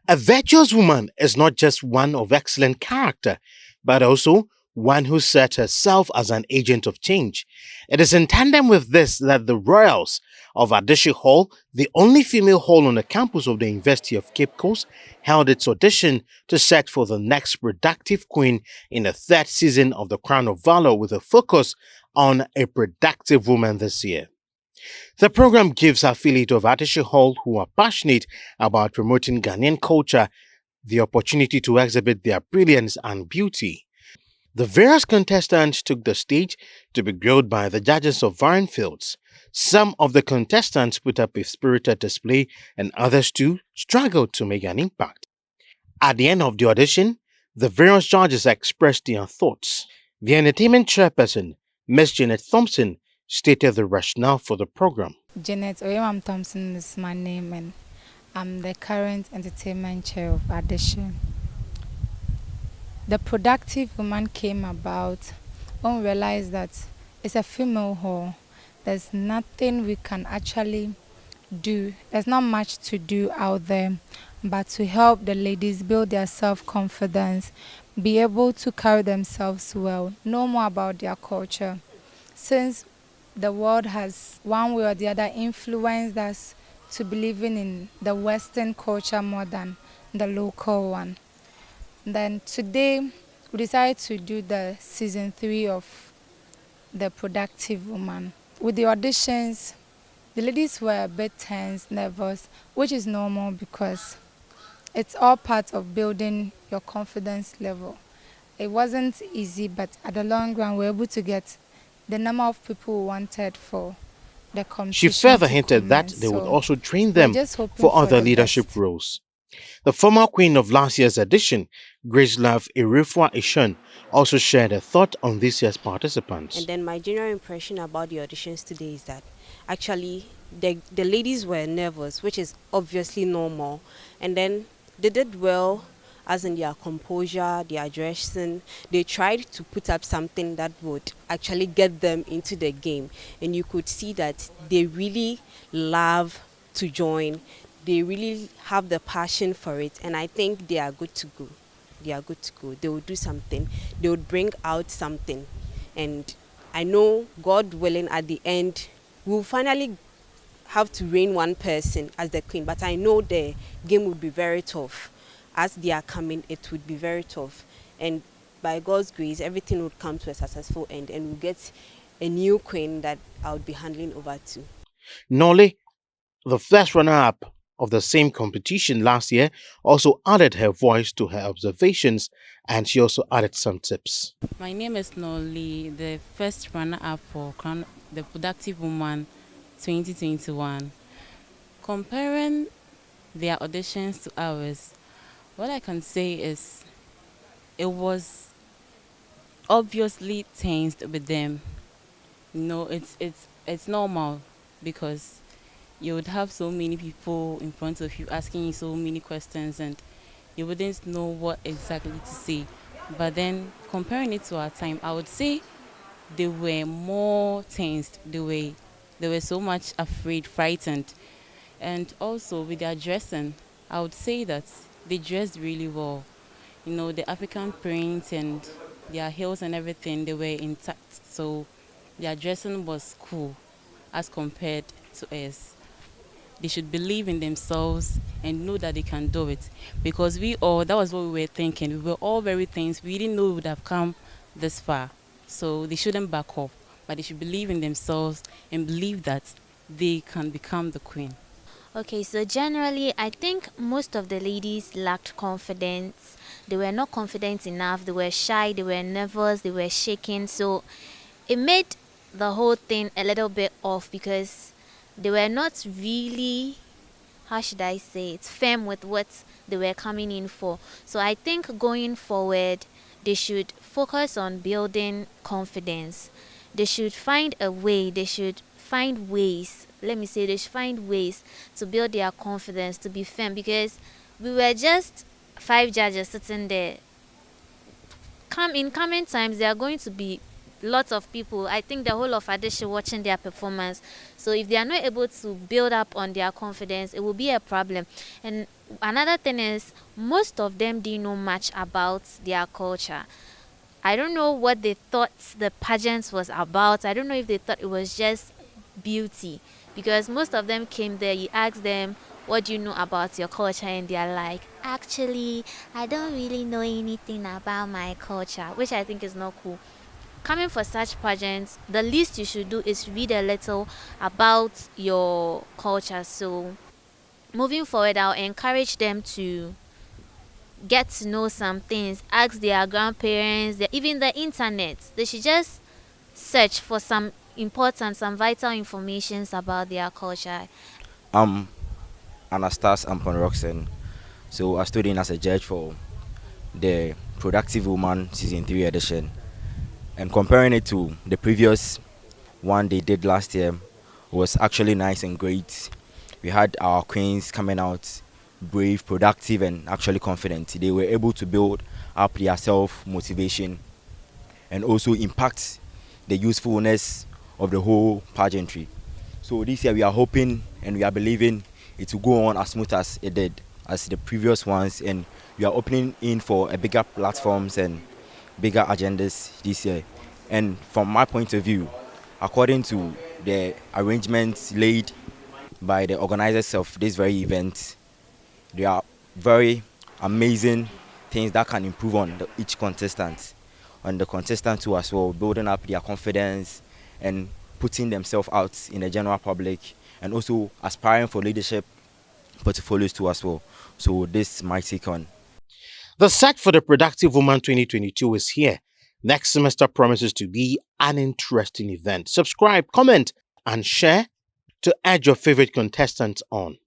A virtuous woman is not just one of excellent character, but also one who set herself as an agent of change. It is in tandem with this that the Royals of Adehye Hall, the only female hall on the campus of the University of Cape Coast, held its audition to search for the next productive queen in the third season of the Crown of Valor with a focus on a productive woman this year. The program gives affiliates of Adehye Hall who are passionate about promoting Ghanaian culture the opportunity to exhibit their brilliance and beauty. The various contestants took the stage to be grilled by the judges of varying fields. Some of the contestants put up a spirited display, and others too struggled to make an impact. At the end of the audition, the various judges expressed their thoughts. The entertainment chairperson, Miss Janet Thompson, stated the rationale for the program. Janet Oyemam Thompson is my name, and I'm the current entertainment chair of Audition. The productive woman came about when we realized that it's a female hall. There's nothing we can actually do. There's not much to do out there but to help the ladies build their self-confidence, be able to carry themselves well, know more about their culture. Since the world has one way or the other influenced us to believing in the Western culture more than the local one. Then today we decided to do the season 3 of The Productive Woman. With the auditions, the ladies were a bit tense, nervous, which is normal because it's all part of building your confidence level. It wasn't easy, but at the long run, we were able to get the number of people we wanted for the She competition further to hinted that commence. they would So also train we're them just hoping for for other the leadership best. roles. The former queen of last year's edition, Grace Love Irifua Ishun, also shared a thought on this year's And participants. then my general impression about the auditions today is that actually the ladies were nervous, which is obviously normal. And then they did well, as in their composure, their dressing. They tried to put up something that would actually get them into the game. And you could see that they really love to join. They really have the passion for it. And I think they are good to go. They are good to go. They will do something. They would bring out something. And I know, God willing, at the end, we'll finally have to reign one person as the queen. But I know the game would be very tough. As they are coming, it would be very tough. And by God's grace, everything would come to a successful end, and we'll get a new queen that I would be handing over to. Nolly, the first runner up of the same competition last year, also added her voice to her observations and she also added some tips. My name is Noli, the first runner-up for the Productive Woman 2021. Comparing their auditions to ours, what I can say is it was obviously tensed with them. It's normal because you would have so many people in front of you asking you so many questions and you wouldn't know what exactly to say. But then comparing it to our time, I would say they were more tensed. They were so much afraid, frightened. And also with their dressing, I would say that they dressed really well. The African print and their heels and everything, they were intact. So their dressing was cool as compared to us. They should believe in themselves and know that they can do it. Because that was what we were thinking. We were all very tense. We didn't know we would have come this far. So they shouldn't back up. But they should believe in themselves and believe that they can become the queen. Okay, so generally, I think most of the ladies lacked confidence. They were not confident enough. They were shy. They were nervous. They were shaking. So it made the whole thing a little bit off because they were not really, how should I say it, firm with what they were coming in for. So I think going forward, they should focus on building confidence. They should find a way, they should find ways, let me say, they should find ways to build their confidence, to be firm, because we were just 5 judges sitting there. In coming times, there are going to be lots of people. I think the whole of Adesha watching their performance. So if they are not able to build up on their confidence, it will be a problem. And Another thing is, most of them didn't know much about their culture. I don't know what they thought the pageants was about. I don't know if they thought it was just beauty, because most of them came there. You ask them, what do you know about your culture? And they're like, actually, I don't really know anything about my culture, which I think is not cool. Coming for such pageants, the least you should do is read a little about your culture. So moving forward, I'll encourage them to get to know some things, ask their grandparents, even the internet. They should just search for some important, some vital informations about their culture. I'm Anastas Amponroxen. So I stood in as a judge for the Productive Woman Season 3 edition. And comparing it to the previous one they did last year was actually nice and great. We had our queens coming out brave, productive, and actually confident. They were able to build up their self motivation and also impact the usefulness of the whole pageantry. So this year we are hoping and we are believing it will go on as smooth as it did as the previous ones, and we are opening in for a bigger platforms and bigger agendas this year. And from my point of view, according to the arrangements laid by the organizers of this very event, they are very amazing things that can improve on each contestant, on the contestant too as well, building up their confidence and putting themselves out in the general public, and also aspiring for leadership portfolios too as well. So this might take on. The sack for the Productive Woman 2022 is here. Next semester promises to be an interesting event. Subscribe, comment, and share to add your favorite contestants on.